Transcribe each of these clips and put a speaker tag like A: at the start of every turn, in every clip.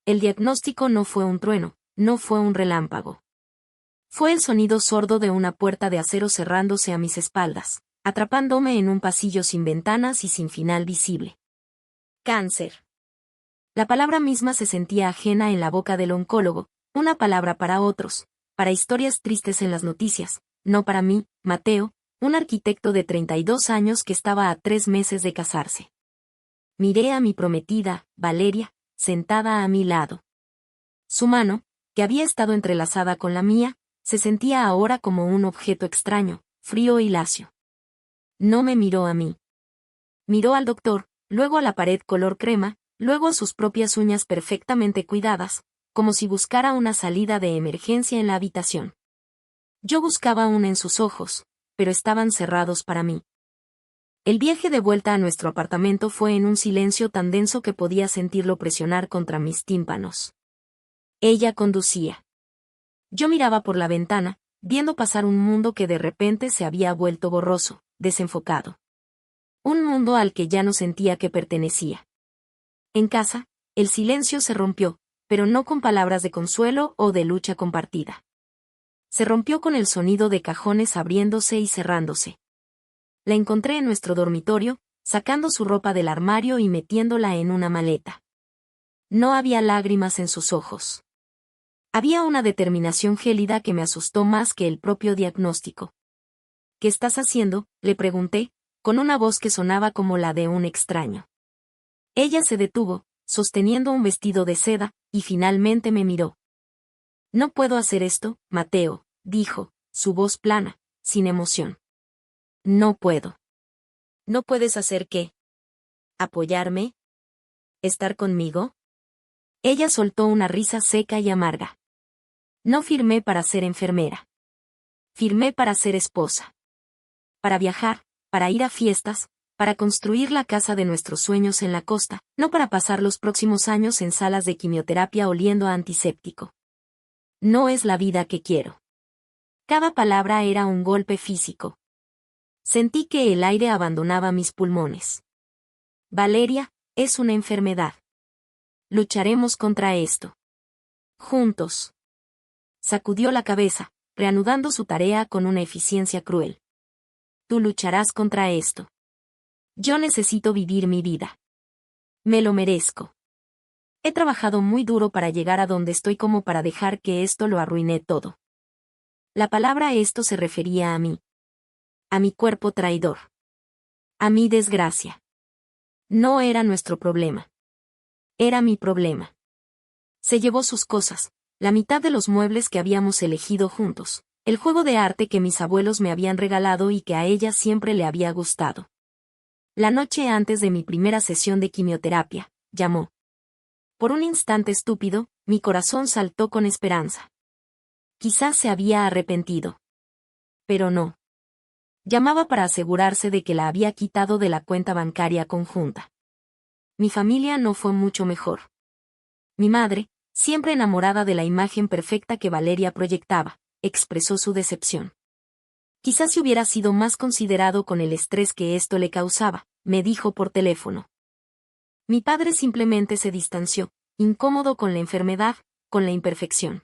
A: El diagnóstico no fue un trueno, no fue un relámpago. Fue el sonido sordo de una puerta de acero cerrándose a mis espaldas, atrapándome en un pasillo sin ventanas y sin final visible. Cáncer. La palabra misma se sentía ajena en la boca del oncólogo, una palabra para otros, para historias tristes en las noticias, no para mí, Mateo, un arquitecto de 32 años que estaba a 3 meses de casarse. Miré a mi prometida, Valeria, sentada a mi lado. Su mano, que había estado entrelazada con la mía, se sentía ahora como un objeto extraño, frío y lacio. No me miró a mí. Miró al doctor, luego a la pared color crema, luego a sus propias uñas perfectamente cuidadas, como si buscara una salida de emergencia en la habitación. Yo buscaba una en sus ojos, pero estaban cerrados para mí. El viaje de vuelta a nuestro apartamento fue en un silencio tan denso que podía sentirlo presionar contra mis tímpanos. Ella conducía. Yo miraba por la ventana, viendo pasar un mundo que de repente se había vuelto borroso, desenfocado. Un mundo al que ya no sentía que pertenecía. En casa, el silencio se rompió, pero no con palabras de consuelo o de lucha compartida. Se rompió con el sonido de cajones abriéndose y cerrándose. La encontré en nuestro dormitorio, sacando su ropa del armario y metiéndola en una maleta. No había lágrimas en sus ojos. Había una determinación gélida que me asustó más que el propio diagnóstico. ¿Qué estás haciendo?, le pregunté, con una voz que sonaba como la de un extraño. Ella se detuvo, sosteniendo un vestido de seda, y finalmente me miró. No puedo hacer esto, Mateo, dijo, su voz plana, sin emoción. No puedo. ¿No puedes hacer qué? ¿Apoyarme? ¿Estar conmigo? Ella soltó una risa seca y amarga. No firmé para ser enfermera. Firmé para ser esposa. Para viajar, para ir a fiestas, para construir la casa de nuestros sueños en la costa, no para pasar los próximos años en salas de quimioterapia oliendo a antiséptico. No es la vida que quiero. Cada palabra era un golpe físico. Sentí que el aire abandonaba mis pulmones. Valeria, es una enfermedad. Lucharemos contra esto. Juntos. Sacudió la cabeza, reanudando su tarea con una eficiencia cruel. Tú lucharás contra esto. Yo necesito vivir mi vida. Me lo merezco. He trabajado muy duro para llegar a donde estoy como para dejar que esto lo arruine todo. La palabra esto se refería a mí. A mi cuerpo traidor. A mi desgracia. No era nuestro problema. Era mi problema. Se llevó sus cosas, la mitad de los muebles que habíamos elegido juntos, el juego de arte que mis abuelos me habían regalado y que a ella siempre le había gustado. La noche antes de mi primera sesión de quimioterapia, llamó. Por un instante estúpido, mi corazón saltó con esperanza. Quizás se había arrepentido. Pero no. Llamaba para asegurarse de que la había quitado de la cuenta bancaria conjunta. Mi familia no fue mucho mejor. Mi madre, siempre enamorada de la imagen perfecta que Valeria proyectaba, expresó su decepción. Quizás si hubiera sido más considerado con el estrés que esto le causaba, me dijo por teléfono. Mi padre simplemente se distanció, incómodo con la enfermedad, con la imperfección.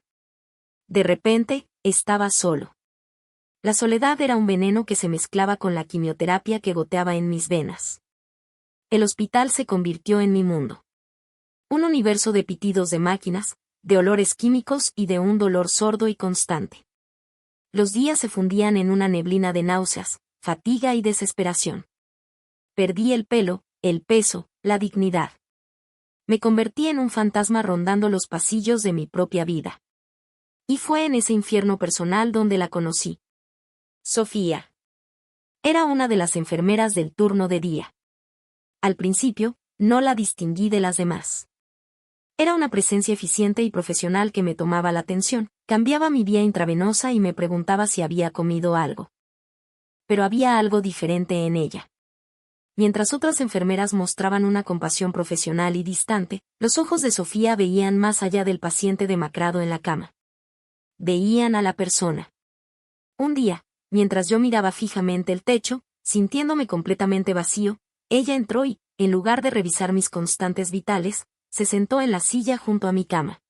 A: De repente, estaba solo. La soledad era un veneno que se mezclaba con la quimioterapia que goteaba en mis venas. El hospital se convirtió en mi mundo. Un universo de pitidos de máquinas, de olores químicos y de un dolor sordo y constante. Los días se fundían en una neblina de náuseas, fatiga y desesperación. Perdí el pelo, el peso, la dignidad. Me convertí en un fantasma rondando los pasillos de mi propia vida. Y fue en ese infierno personal donde la conocí. Sofía. Era una de las enfermeras del turno de día. Al principio, no la distinguí de las demás. Era una presencia eficiente y profesional que me tomaba la atención, cambiaba mi vía intravenosa y me preguntaba si había comido algo. Pero había algo diferente en ella. Mientras otras enfermeras mostraban una compasión profesional y distante, los ojos de Sofía veían más allá del paciente demacrado en la cama. Veían a la persona. Un día, mientras yo miraba fijamente el techo, sintiéndome completamente vacío, ella entró y, en lugar de revisar mis constantes vitales, se sentó en la silla junto a mi cama.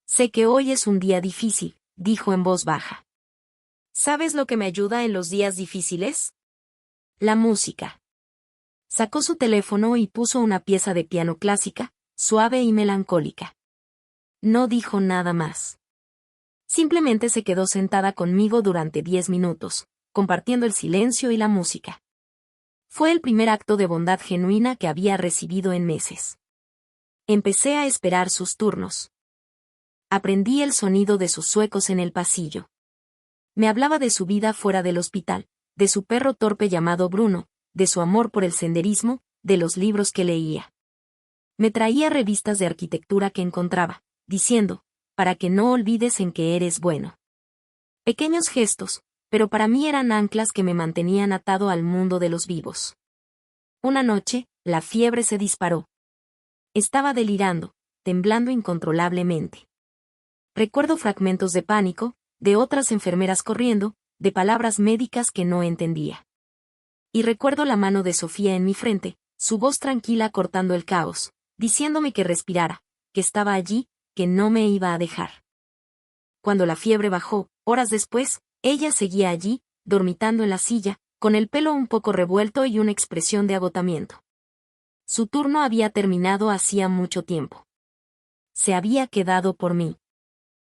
A: Sé que hoy es un día difícil, dijo en voz baja. ¿Sabes lo que me ayuda en los días difíciles? La música. Sacó su teléfono y puso una pieza de piano clásica, suave y melancólica. No dijo nada más. Simplemente se quedó sentada conmigo durante 10 minutos, compartiendo el silencio y la música. Fue el primer acto de bondad genuina que había recibido en meses. Empecé a esperar sus turnos. Aprendí el sonido de sus zuecos en el pasillo. Me hablaba de su vida fuera del hospital, de su perro torpe llamado Bruno, de su amor por el senderismo, de los libros que leía. Me traía revistas de arquitectura que encontraba, diciendo, para que no olvides en que eres bueno. Pequeños gestos, pero para mí eran anclas que me mantenían atado al mundo de los vivos. Una noche, la fiebre se disparó. Estaba delirando, temblando incontrolablemente. Recuerdo fragmentos de pánico, de otras enfermeras corriendo, de palabras médicas que no entendía. Y recuerdo la mano de Sofía en mi frente, su voz tranquila cortando el caos, diciéndome que respirara, que estaba allí, que no me iba a dejar. Cuando la fiebre bajó, horas después, ella seguía allí, dormitando en la silla, con el pelo un poco revuelto y una expresión de agotamiento. Su turno había terminado hacía mucho tiempo. Se había quedado por mí.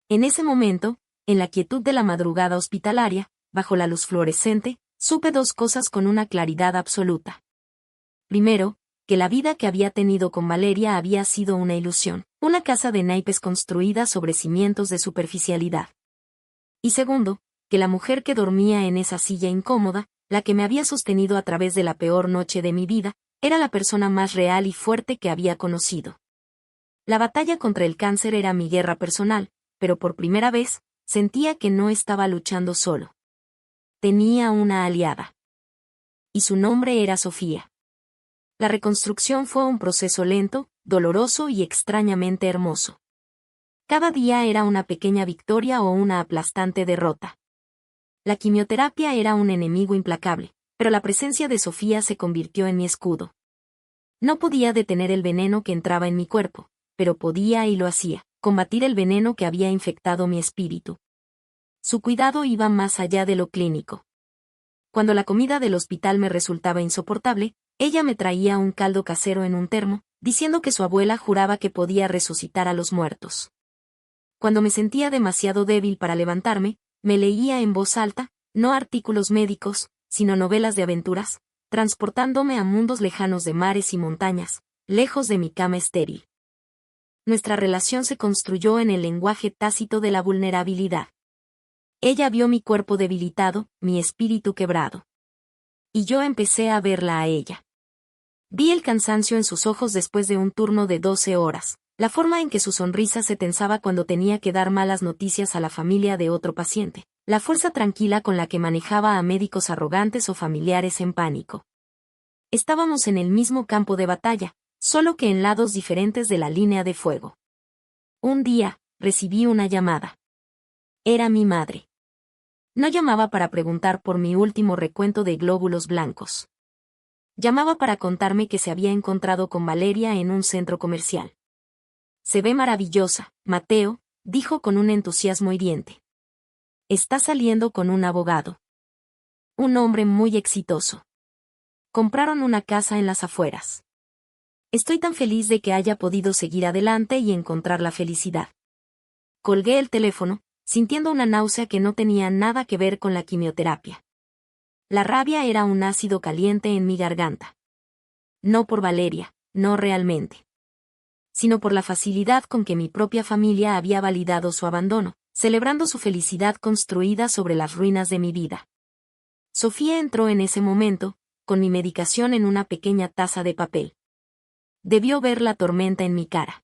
A: En ese momento, en la quietud de la madrugada hospitalaria, bajo la luz fluorescente, supe dos cosas con una claridad absoluta. Primero, que la vida que había tenido con Valeria había sido una ilusión, una casa de naipes construida sobre cimientos de superficialidad. Y segundo, que la mujer que dormía en esa silla incómoda, la que me había sostenido a través de la peor noche de mi vida, era la persona más real y fuerte que había conocido. La batalla contra el cáncer era mi guerra personal, pero por primera vez, sentía que no estaba luchando solo. Tenía una aliada. Y su nombre era Sofía. La reconstrucción fue un proceso lento, doloroso y extrañamente hermoso. Cada día era una pequeña victoria o una aplastante derrota. La quimioterapia era un enemigo implacable, pero la presencia de Sofía se convirtió en mi escudo. No podía detener el veneno que entraba en mi cuerpo, pero podía y lo hacía, combatir el veneno que había infectado mi espíritu. Su cuidado iba más allá de lo clínico. Cuando la comida del hospital me resultaba insoportable, ella me traía un caldo casero en un termo, diciendo que su abuela juraba que podía resucitar a los muertos. Cuando me sentía demasiado débil para levantarme, me leía en voz alta, no artículos médicos, sino novelas de aventuras, transportándome a mundos lejanos de mares y montañas, lejos de mi cama estéril. Nuestra relación se construyó en el lenguaje tácito de la vulnerabilidad. Ella vio mi cuerpo debilitado, mi espíritu quebrado. Y yo empecé a verla a ella. Vi el cansancio en sus ojos después de un turno de 12 horas, la forma en que su sonrisa se tensaba cuando tenía que dar malas noticias a la familia de otro paciente, la fuerza tranquila con la que manejaba a médicos arrogantes o familiares en pánico. Estábamos en el mismo campo de batalla, solo que en lados diferentes de la línea de fuego. Un día, recibí una llamada. Era mi madre. No llamaba para preguntar por mi último recuento de glóbulos blancos. Llamaba para contarme que se había encontrado con Valeria en un centro comercial. Se ve maravillosa, Mateo, dijo con un entusiasmo hiriente. Está saliendo con un abogado. Un hombre muy exitoso. Compraron una casa en las afueras. Estoy tan feliz de que haya podido seguir adelante y encontrar la felicidad. Colgué el teléfono, sintiendo una náusea que no tenía nada que ver con la quimioterapia. La rabia era un ácido caliente en mi garganta. No por Valeria, no realmente. Sino por la facilidad con que mi propia familia había validado su abandono, celebrando su felicidad construida sobre las ruinas de mi vida. Sofía entró en ese momento, con mi medicación en una pequeña taza de papel. Debió ver la tormenta en mi cara.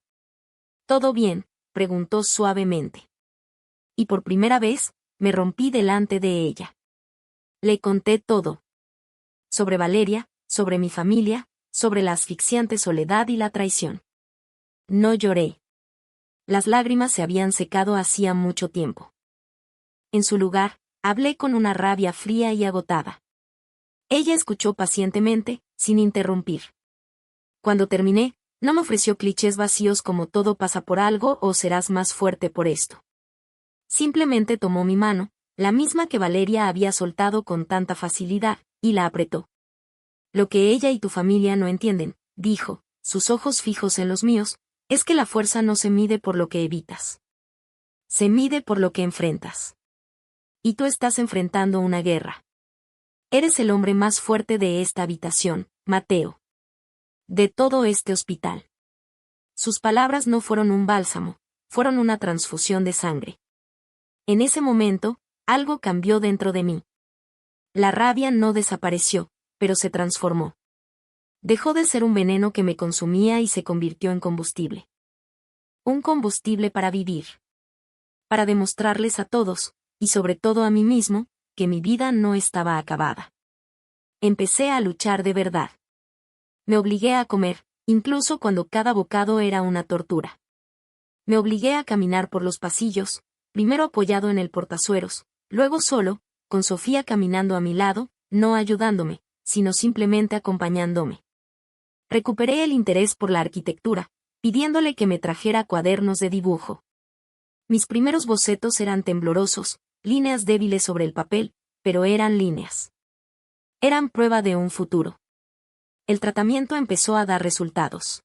A: ¿Todo bien?, preguntó suavemente. Y por primera vez, me rompí delante de ella. Le conté todo. Sobre Valeria, sobre mi familia, sobre la asfixiante soledad y la traición. No lloré. Las lágrimas se habían secado hacía mucho tiempo. En su lugar, hablé con una rabia fría y agotada. Ella escuchó pacientemente, sin interrumpir. Cuando terminé, No me ofreció clichés vacíos como todo pasa por algo o serás más fuerte por esto. Simplemente tomó mi mano, la misma que Valeria había soltado con tanta facilidad, y la apretó. Lo que ella y tu familia no entienden, dijo, sus ojos fijos en los míos, es que la fuerza no se mide por lo que evitas. Se mide por lo que enfrentas. Y tú estás enfrentando una guerra. Eres el hombre más fuerte de esta habitación, Mateo. De todo este hospital. Sus palabras no fueron un bálsamo, fueron una transfusión de sangre. En ese momento, algo cambió dentro de mí. La rabia no desapareció, pero se transformó. Dejó de ser un veneno que me consumía y se convirtió en combustible. Un combustible para vivir. Para demostrarles a todos, y sobre todo a mí mismo, que mi vida no estaba acabada. Empecé a luchar de verdad. Me obligué a comer, incluso cuando cada bocado era una tortura. Me obligué a caminar por los pasillos, primero apoyado en el portazueros, luego solo, con Sofía caminando a mi lado, no ayudándome, sino simplemente acompañándome. Recuperé el interés por la arquitectura, pidiéndole que me trajera cuadernos de dibujo. Mis primeros bocetos eran temblorosos, líneas débiles sobre el papel, pero eran líneas. Eran prueba de un futuro. El tratamiento empezó a dar resultados.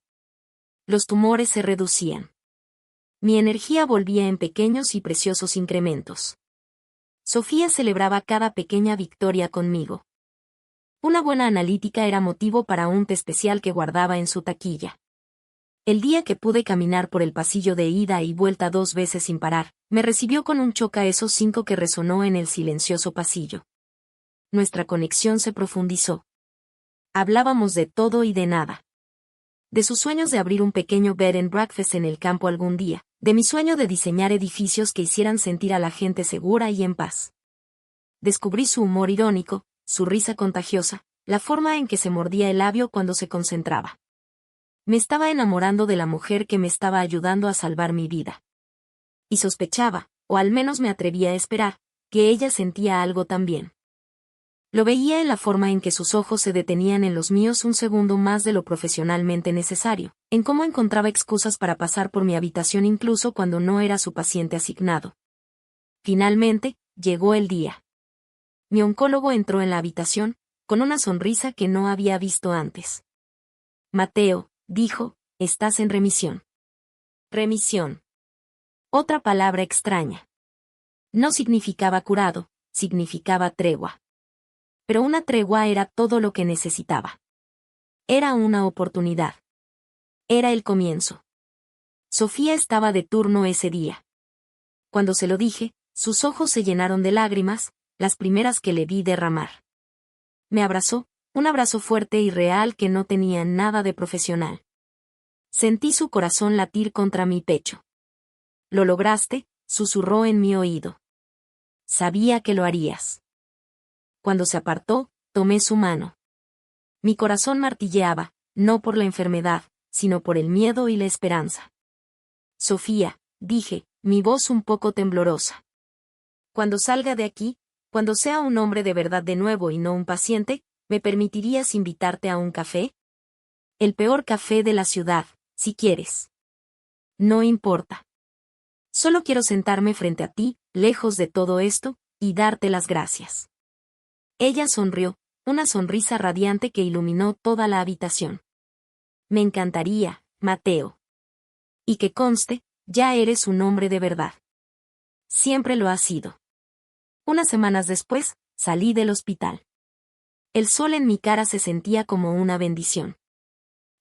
A: Los tumores se reducían. Mi energía volvía en pequeños y preciosos incrementos. Sofía celebraba cada pequeña victoria conmigo. Una buena analítica era motivo para un té especial que guardaba en su taquilla. El día que pude caminar por el pasillo de ida y vuelta 2 veces sin parar, me recibió con un choca esos 5 que resonó en el silencioso pasillo. Nuestra conexión se profundizó. Hablábamos de todo y de nada. De sus sueños de abrir un pequeño bed and breakfast en el campo algún día, de mi sueño de diseñar edificios que hicieran sentir a la gente segura y en paz. Descubrí su humor irónico, su risa contagiosa, la forma en que se mordía el labio cuando se concentraba. Me estaba enamorando de la mujer que me estaba ayudando a salvar mi vida. Y sospechaba, o al menos me atrevía a esperar, que ella sentía algo también. Lo veía en la forma en que sus ojos se detenían en los míos un segundo más de lo profesionalmente necesario, en cómo encontraba excusas para pasar por mi habitación incluso cuando no era su paciente asignado. Finalmente, llegó el día. Mi oncólogo entró en la habitación, con una sonrisa que no había visto antes. Mateo, dijo, estás en remisión. Remisión. Otra palabra extraña. No significaba curado, significaba tregua. Pero una tregua era todo lo que necesitaba. Era una oportunidad. Era el comienzo. Sofía estaba de turno ese día. Cuando se lo dije, sus ojos se llenaron de lágrimas, las primeras que le vi derramar. Me abrazó, un abrazo fuerte y real que no tenía nada de profesional. Sentí su corazón latir contra mi pecho. Lo lograste, susurró en mi oído. Sabía que lo harías. Cuando se apartó, tomé su mano. Mi corazón martilleaba, no por la enfermedad, sino por el miedo y la esperanza. Sofía, dije, mi voz un poco temblorosa. Cuando salga de aquí, cuando sea un hombre de verdad de nuevo y no un paciente, ¿me permitirías invitarte a un café? El peor café de la ciudad, si quieres. No importa. Solo quiero sentarme frente a ti, lejos de todo esto, y darte las gracias. Ella sonrió, una sonrisa radiante que iluminó toda la habitación. Me encantaría, Mateo. Y que conste, ya eres un hombre de verdad. Siempre lo has sido. Unas semanas después, salí del hospital. El sol en mi cara se sentía como una bendición.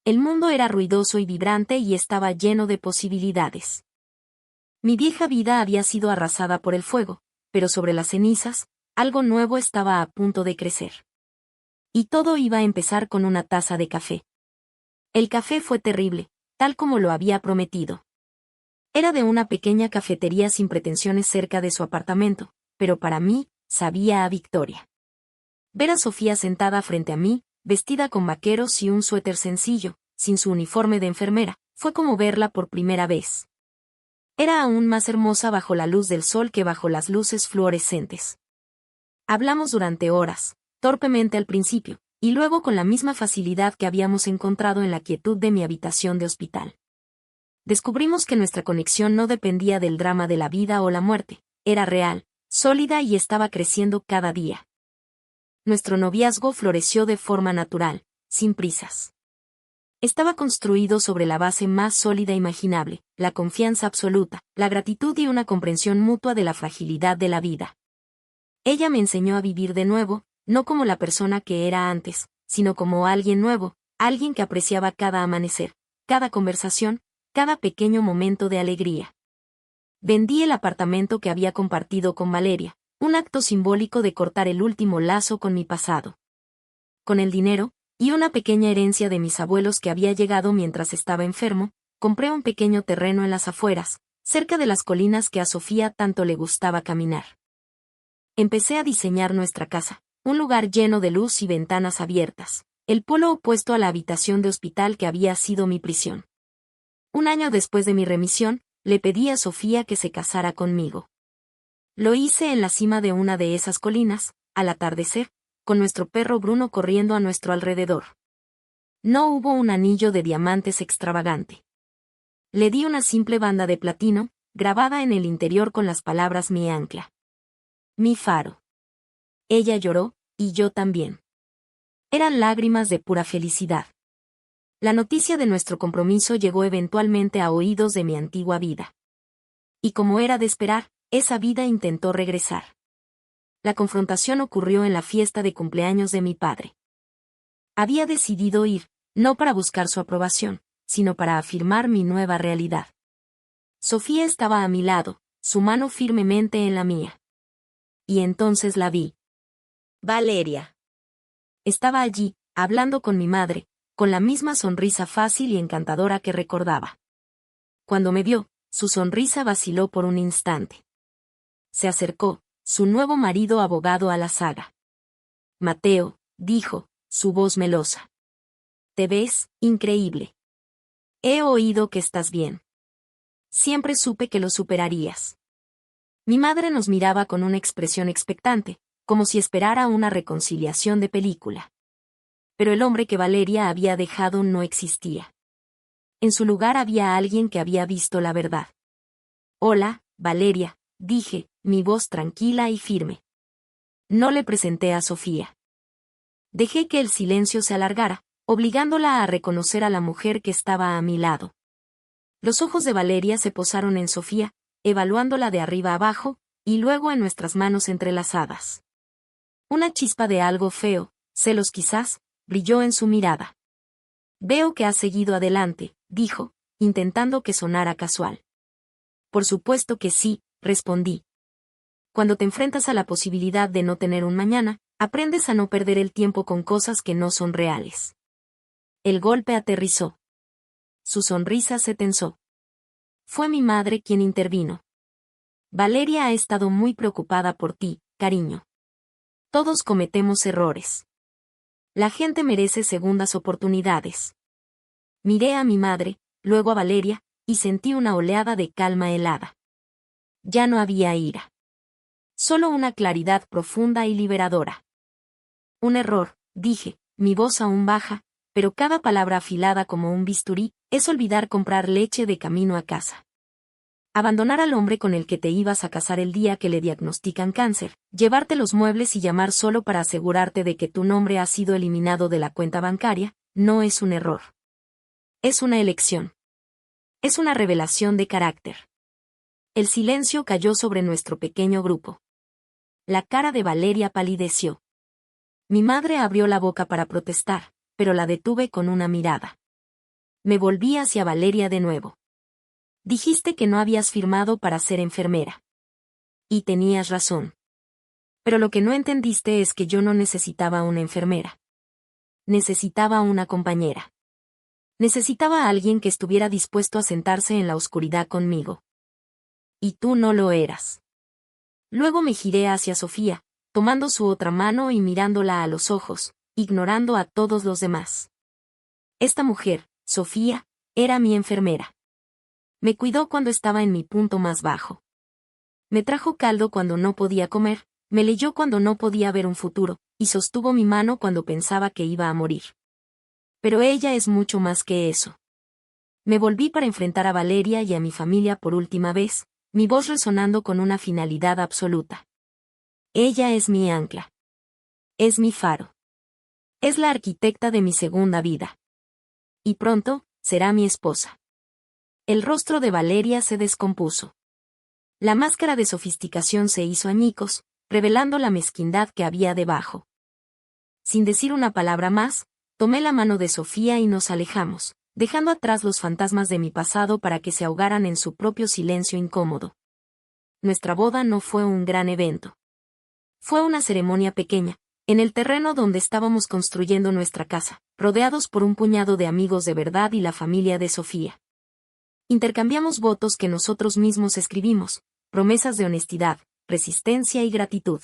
A: El mundo era ruidoso y vibrante y estaba lleno de posibilidades. Mi vieja vida había sido arrasada por el fuego, pero sobre las cenizas, algo nuevo estaba a punto de crecer. Y todo iba a empezar con una taza de café. El café fue terrible, tal como lo había prometido. Era de una pequeña cafetería sin pretensiones cerca de su apartamento, pero para mí, sabía a victoria. Ver a Sofía sentada frente a mí, vestida con vaqueros y un suéter sencillo, sin su uniforme de enfermera, fue como verla por primera vez. Era aún más hermosa bajo la luz del sol que bajo las luces fluorescentes. Hablamos durante horas, torpemente al principio, y luego con la misma facilidad que habíamos encontrado en la quietud de mi habitación de hospital. Descubrimos que nuestra conexión no dependía del drama de la vida o la muerte, era real, sólida y estaba creciendo cada día. Nuestro noviazgo floreció de forma natural, sin prisas. Estaba construido sobre la base más sólida imaginable, la confianza absoluta, la gratitud y una comprensión mutua de la fragilidad de la vida. Ella me enseñó a vivir de nuevo, no como la persona que era antes, sino como alguien nuevo, alguien que apreciaba cada amanecer, cada conversación, cada pequeño momento de alegría. Vendí el apartamento que había compartido con Valeria, un acto simbólico de cortar el último lazo con mi pasado. Con el dinero, y una pequeña herencia de mis abuelos que había llegado mientras estaba enfermo, compré un pequeño terreno en las afueras, cerca de las colinas que a Sofía tanto le gustaba caminar. Empecé a diseñar nuestra casa, un lugar lleno de luz y ventanas abiertas, el polo opuesto a la habitación de hospital que había sido mi prisión. Un año después de mi remisión, le pedí a Sofía que se casara conmigo. Lo hice en la cima de una de esas colinas, al atardecer, con nuestro perro Bruno corriendo a nuestro alrededor. No hubo un anillo de diamantes extravagante. Le di una simple banda de platino, grabada en el interior con las palabras mi ancla. Mi faro. Ella lloró, y yo también. Eran lágrimas de pura felicidad. La noticia de nuestro compromiso llegó eventualmente a oídos de mi antigua vida. Y como era de esperar, esa vida intentó regresar. La confrontación ocurrió en la fiesta de cumpleaños de mi padre. Había decidido ir, no para buscar su aprobación, sino para afirmar mi nueva realidad. Sofía estaba a mi lado, su mano firmemente en la mía. Y entonces la vi. Valeria. Estaba allí, hablando con mi madre, con la misma sonrisa fácil y encantadora que recordaba. Cuando me vio, su sonrisa vaciló por un instante. Se acercó, su nuevo marido abogado a la saga. Mateo, dijo, su voz melosa. Te ves increíble. He oído que estás bien. Siempre supe que lo superarías. Mi madre nos miraba con una expresión expectante, como si esperara una reconciliación de película. Pero el hombre que Valeria había dejado no existía. En su lugar había alguien que había visto la verdad. Hola, Valeria, dije, mi voz tranquila y firme. No le presenté a Sofía. Dejé que el silencio se alargara, obligándola a reconocer a la mujer que estaba a mi lado. Los ojos de Valeria se posaron en Sofía, evaluándola de arriba abajo, y luego en nuestras manos entrelazadas. Una chispa de algo feo, celos quizás, brilló en su mirada. Veo que has seguido adelante, dijo, intentando que sonara casual. Por supuesto que sí, respondí. Cuando te enfrentas a la posibilidad de no tener un mañana, aprendes a no perder el tiempo con cosas que no son reales. El golpe aterrizó. Su sonrisa se tensó. Fue mi madre quien intervino. Valeria ha estado muy preocupada por ti, cariño. Todos cometemos errores. La gente merece segundas oportunidades. Miré a mi madre, luego a Valeria, y sentí una oleada de calma helada. Ya no había ira. Solo una claridad profunda y liberadora. Un error, dije, mi voz aún baja, pero cada palabra afilada como un bisturí, es olvidar comprar leche de camino a casa. Abandonar al hombre con el que te ibas a casar el día que le diagnostican cáncer, llevarte los muebles y llamar solo para asegurarte de que tu nombre ha sido eliminado de la cuenta bancaria, no es un error. Es una elección. Es una revelación de carácter. El silencio cayó sobre nuestro pequeño grupo. La cara de Valeria palideció. Mi madre abrió la boca para protestar, pero la detuve con una mirada. Me volví hacia Valeria de nuevo. Dijiste que no habías firmado para ser enfermera. Y tenías razón. Pero lo que no entendiste es que yo no necesitaba una enfermera. Necesitaba una compañera. Necesitaba a alguien que estuviera dispuesto a sentarse en la oscuridad conmigo. Y tú no lo eras. Luego me giré hacia Sofía, tomando su otra mano y mirándola a los ojos, ignorando a todos los demás. Esta mujer, Sofía, era mi enfermera. Me cuidó cuando estaba en mi punto más bajo. Me trajo caldo cuando no podía comer, me leyó cuando no podía ver un futuro, y sostuvo mi mano cuando pensaba que iba a morir. Pero ella es mucho más que eso. Me volví para enfrentar a Valeria y a mi familia por última vez, mi voz resonando con una finalidad absoluta. Ella es mi ancla. Es mi faro. Es la arquitecta de mi segunda vida. Y pronto, será mi esposa. El rostro de Valeria se descompuso. La máscara de sofisticación se hizo añicos, revelando la mezquindad que había debajo. Sin decir una palabra más, tomé la mano de Sofía y nos alejamos, dejando atrás los fantasmas de mi pasado para que se ahogaran en su propio silencio incómodo. Nuestra boda no fue un gran evento. Fue una ceremonia pequeña, en el terreno donde estábamos construyendo nuestra casa, rodeados por un puñado de amigos de verdad y la familia de Sofía. Intercambiamos votos que nosotros mismos escribimos, promesas de honestidad, resistencia y gratitud.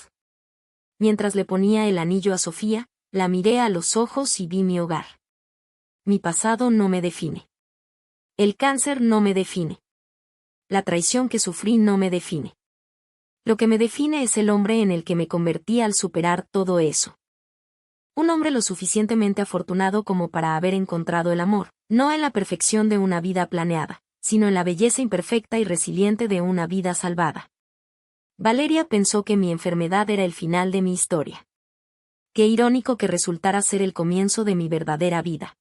A: Mientras le ponía el anillo a Sofía, la miré a los ojos y vi mi hogar. Mi pasado no me define. El cáncer no me define. La traición que sufrí no me define. Lo que me define es el hombre en el que me convertí al superar todo eso. Un hombre lo suficientemente afortunado como para haber encontrado el amor, no en la perfección de una vida planeada, sino en la belleza imperfecta y resiliente de una vida salvada. Valeria pensó que mi enfermedad era el final de mi historia. Qué irónico que resultara ser el comienzo de mi verdadera vida.